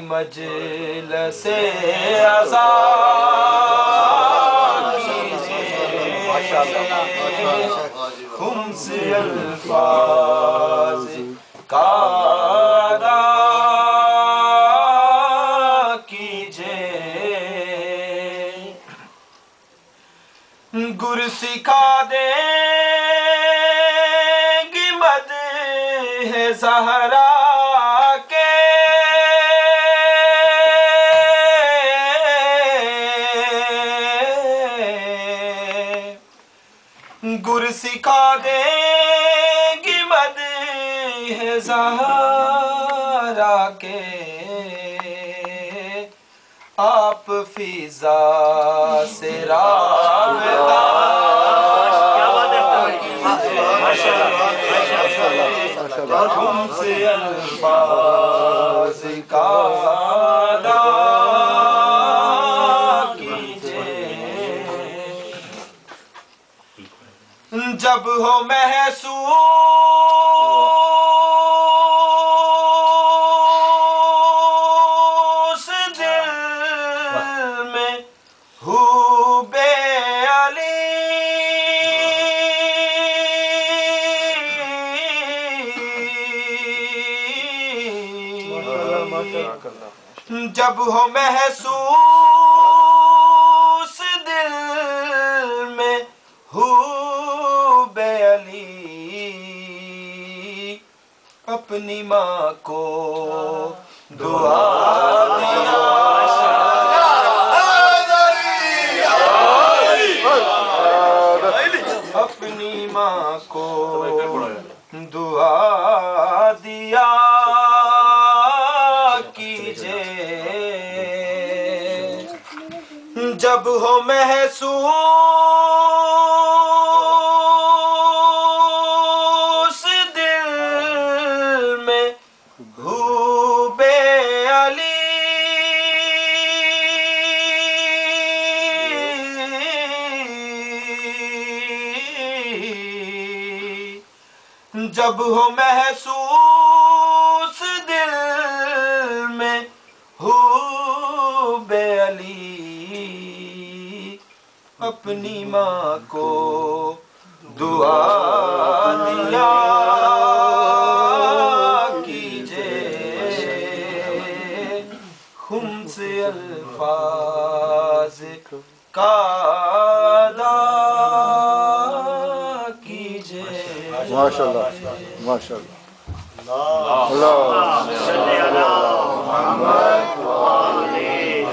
مجلس عزا کیجئے خمس الفاظ کا ادا کیجئے گر سکھا دیں گی مدح زہرا کے گر سکھا دیں گی مدح زہرا کے آپ فضا سے رابطہ خمس الفاظ کا ادا کیجئے جب ہو محسوس دل میں حب علی جب ہو محسوس دل میں حب علی اپنی ماں کو دعا دیا اپنی ماں کو دعا دیا کیجئے جب ہو محسوس دل میں حب علی جب ہو محسوس دل میں حب علی اپنی ماں کو دعا دیا کیجئے خمس الفاظ کا ادا کیجئے ماشاءاللہ ماشاءاللہ اللہ